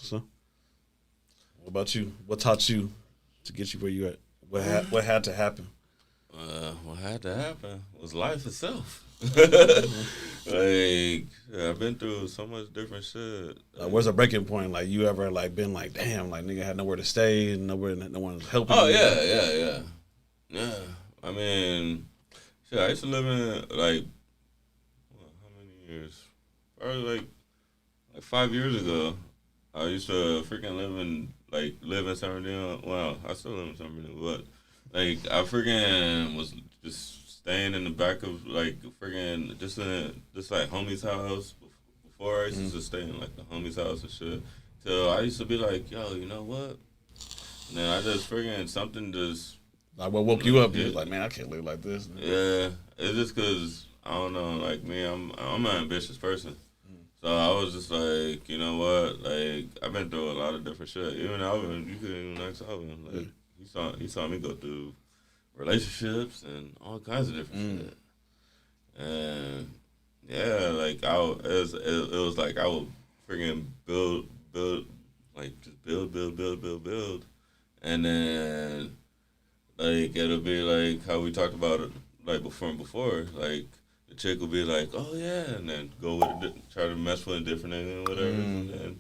So, what about you? What taught you to get you where you at? What had to happen? What had to happen was life itself. I've been through so much different shit. Where's a breaking point? Like, you ever like been like, damn, like nigga had nowhere to stay, and no one was helping. Oh you? yeah. I mean, shit. I used to live in like, how many years? Probably like 5 years ago. I used to freaking live in San Bernardino. Well, I still live in San Bernardino, but like I freaking was just staying in the back of like freaking just like homie's house. Before I used to just stay in like the homie's house and shit. Till I used to be like, yo, you know what? And then I just freaking something just like what woke you up? You was like, man, I can't live like this. Yeah, it's just cause I don't know. Like me, I'm an ambitious person. So I was just like, you know what? Like I've been through a lot of different shit. Even Alvin, you could even ask Alvin. Like he saw me go through relationships and all kinds of different shit. And yeah, like it was like I would freaking build, like just build, and then like it'll be like how we talked about it like before, like. The chick will be like, "Oh yeah," and then go with it, try to mess with a different nigga and whatever, and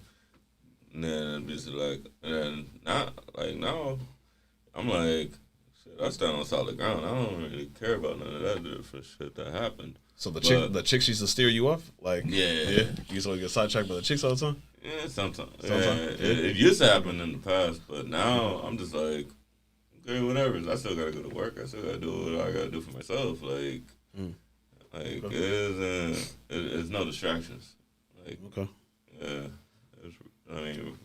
then it's like, and then now, I'm like, shit, I stand on solid ground. I don't really care about none of that different shit that happened. So the chicks used to steer you off, like yeah. You used to get sidetracked by the chicks all the time. Yeah, sometimes. It used to happen in the past, but now I'm just like, okay, whatever. I still gotta go to work. I still gotta do what I gotta do for myself, like. Like it's no distractions. Like yeah, I mean,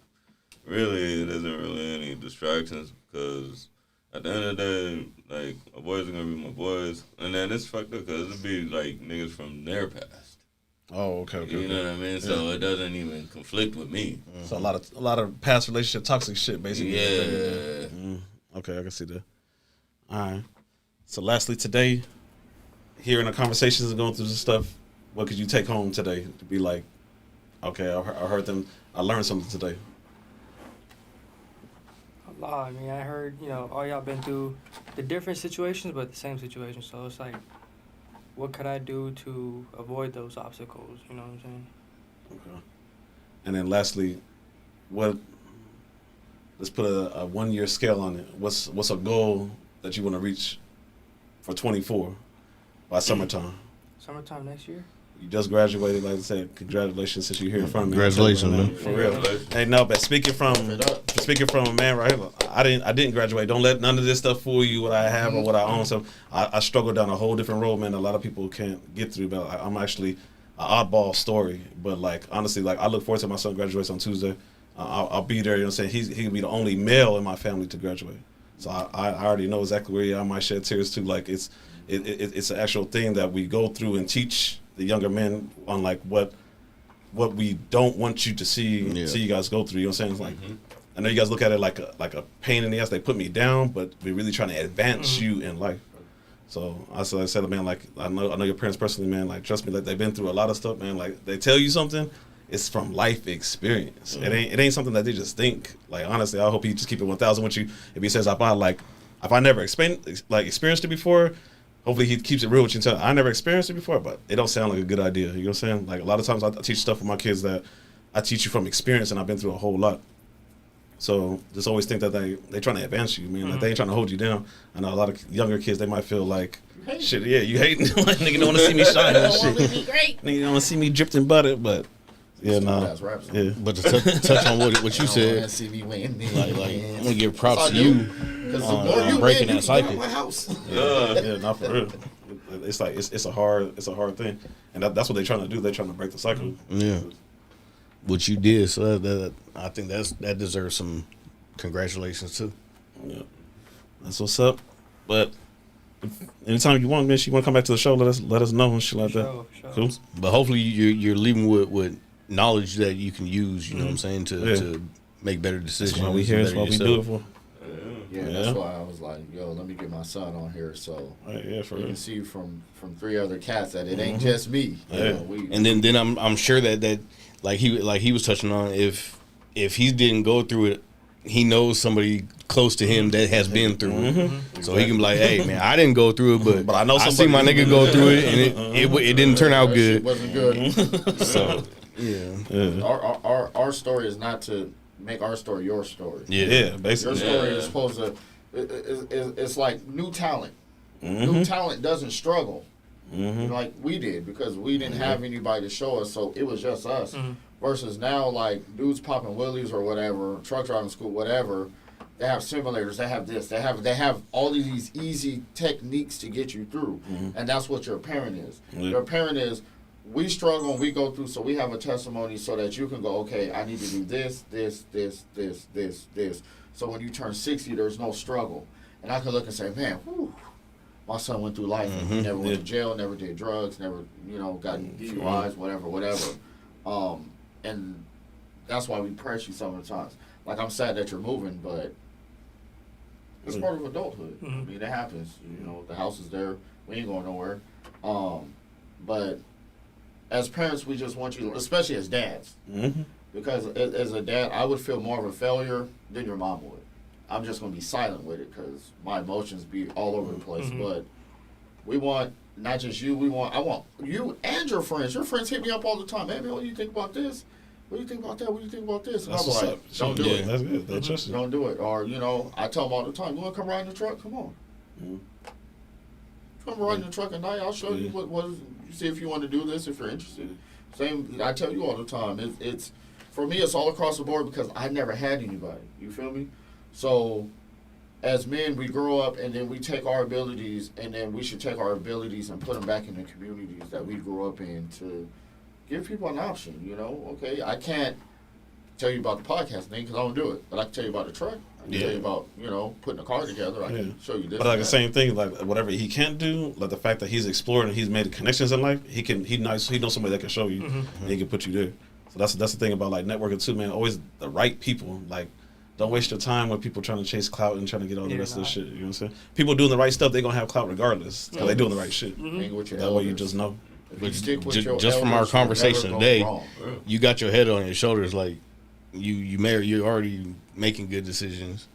really, it isn't really any distractions because at the end of the day, like my boys are gonna be my boys, and then it's fucked up because it'd be like niggas from their past. Oh, okay. You know what I mean? So it doesn't even conflict with me. So a lot of past relationship toxic shit, basically. Yeah. Okay, I can see that. All right. So lastly, today, hearing the conversations and going through this stuff, what could you take home today to be like, okay, I heard them, I learned something today? A lot. I mean, I heard, all y'all been through the different situations, but the same situation. So it's like, what could I do to avoid those obstacles? You know what I'm saying? Okay. And then lastly, let's put a 1 year scale on it. What's a goal that you want to reach for 24? By summertime. Summertime next year? You just graduated, like I said. Congratulations, since you're here from me. Congratulations, man. For real. Hey, no, but speaking from a man right here, I didn't graduate. Don't let none of this stuff fool you. What I have or what I own. So I struggled down a whole different road, man. A lot of people can't get through. But I'm actually an oddball story. But like honestly, like I look forward to my son graduates on Tuesday. I'll be there. You know what I'm saying? He'll be the only male in my family to graduate. So I already know exactly where I might shed tears too. Like it's an actual thing that we go through and teach the younger men on like what we don't want you to see you guys go through. You know what I'm saying? It's like I know you guys look at it like a pain in the ass. They put me down, but we're really trying to advance you in life. So I said, man, like I know your parents personally, man. Like trust me, like they've been through a lot of stuff, man. Like they tell you something, it's from life experience. It ain't something that they just think. Like honestly, I hope he just keep it 1,000 with you. If he says if I never experienced it before. Hopefully he keeps it real with you. I never experienced it before, but it don't sound like a good idea. You know what I'm saying? Like a lot of times I teach stuff with my kids that I teach you from experience, and I've been through a whole lot. So just always think that they trying to advance you, man. Like they ain't trying to hold you down. I know a lot of younger kids, they might feel like, shit, yeah, you hating. Like nigga don't want to see me shine and shit. Nigga don't want to see me dripped and buttered, but yeah, no. Yeah. But to touch on what you said, see me win, like I'm gonna give props to you on breaking that cycle. Yeah, not for real. It's like it's a hard thing, and that's what they're trying to do. They're trying to break the cycle. Yeah, what you did, so that I think that deserves some congratulations too. Yeah, that's what's up. But anytime you want, man, you want to come back to the show, let us know and shit like that. Sure. Cool. But hopefully you're leaving with knowledge that you can use. You know what I'm saying to make better decisions. That's why we here. That's what we do it for. Yeah, that's why I was like, yo, let me get my son on here so you can see from 3 other cats that it ain't just me. You know, and then I'm sure that like he was touching on, if if he didn't go through it, he knows somebody close to him that has been through it. So he can be like, hey, man, I didn't go through it, but I know I see my nigga go through it, and it didn't turn out good. It wasn't good. So, yeah. Our story is not to make our story your story. Yeah, basically. Your story is supposed to, it's like new talent. New talent doesn't struggle like we did because we didn't have anybody to show us, so it was just us. Versus now, like, dudes popping willies or whatever, truck driving school, whatever, they have simulators, they have this, they have all of these easy techniques to get you through. And that's what your parent is. Your parent is, we struggle and we go through, so we have a testimony so that you can go, okay, I need to do this. So when you turn 60, there's no struggle. And I can look and say, man, whew, my son went through life and he never went to jail, never did drugs, never, got DUIs, whatever. And that's why we press you sometimes. Like, I'm sad that you're moving, but it's part of adulthood. I mean, it happens. The house is there. We ain't going nowhere. But as parents, we just want you, especially as dads, because as a dad, I would feel more of a failure than your mom would. I'm just going to be silent with it because my emotions be all over the place. But we want not just you. I want you and your friends. Your friends hit me up all the time. Hey, man, what do you think about this? What do you think about that? What do you think about this? And I'm like, don't do it. That's good. They trust you. Don't do it. Or, I tell them all the time, you want to come ride in the truck? Come on. Come ride in the truck at night. I'll show you what you see if you want to do this, if you're interested. Same, I tell you all the time. It's for me, it's all across the board because I never had anybody. You feel me? So, as men, we grow up and then we take our abilities and then we should take our abilities and put them back in the communities that we grew up in to give people an option. Okay, I can't tell you about the podcast thing because I don't do it, but I can tell you about the truck. I can tell you about putting a car together. I can show you this. But like the same thing, like whatever he can't do, like the fact that he's explored and he's made connections in life, he knows somebody that can show you and he can put you there. So that's the thing about like networking too, man. Always the right people. Like, don't waste your time with people trying to chase clout and trying to get all the rest of the shit. You know what I'm saying? People doing the right stuff, they're gonna have clout regardless because they're doing the right shit. That way you just know. Just from our conversation today, you got your head on your shoulders, like you're already making good decisions.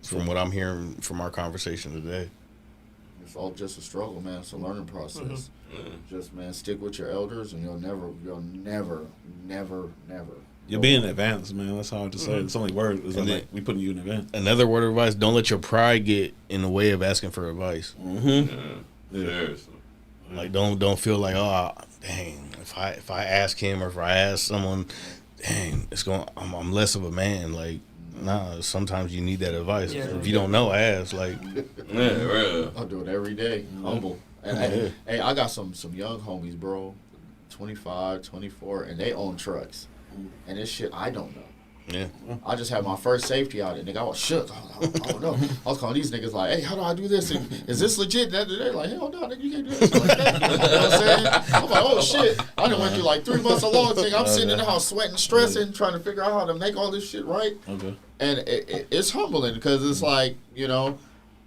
From what I'm hearing from our conversation today, it's all just a struggle, man. It's a learning process. Just, man, stick with your elders, and you'll never. You'll be in advance, man. That's hard to say. It's only word. It's like we putting you in advance. Another word of advice: don't let your pride get in the way of asking for advice. Seriously. Like, don't feel like, oh, dang, if I ask him or if I ask someone, dang, I'm less of a man. Like, nah, sometimes you need that advice. If you don't know, ask. Like, real. I'll do it every day. Humble. And hey, I got some young homies, bro, 25, 24, and they own trucks. And this shit I don't know. Yeah. I just had my first safety audit, nigga. I was shook. I don't know. I was calling these niggas like, hey, how do I do this? And is this legit? They're like, hell no, nigga, you can't do this. Like that. You know what I'm saying? I'm like, oh shit. I done went through like 3 months of logs, nigga. I'm sitting in the house sweating, stressing, trying to figure out how to make all this shit right. Okay. And it's humbling because it's like,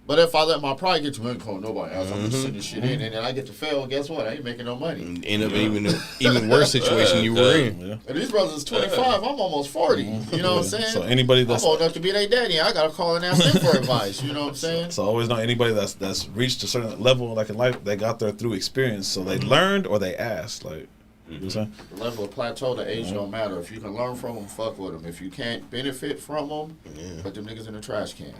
but if I let my pride get to me, I ain't calling nobody else. I'm just sending shit in, and then I get to fail. Guess what? I ain't making no money. End up even worse situation you were in. Yeah. And these brothers is 25. I'm almost 40. You know what I'm saying? So anybody that's I'm old enough to be their daddy, I gotta call and ask them for advice. You know what I'm saying? So always know anybody that's reached a certain level, like in life, they got there through experience. So they learned or they asked, like. You know what I'm saying? The level of plateau, the age don't matter. If you can learn from them, fuck with them. If you can't benefit from them, put them niggas in the trash can.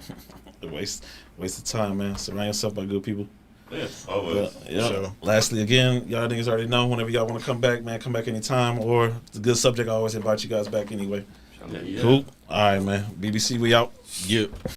Waste of time, man. Surround yourself by good people. Yeah, always. Sure. Lastly, again, y'all niggas already know whenever y'all want to come back, man, come back anytime. Or if it's a good subject, I always invite you guys back anyway. Yeah. Cool. All right, man. BBC, we out. Yep.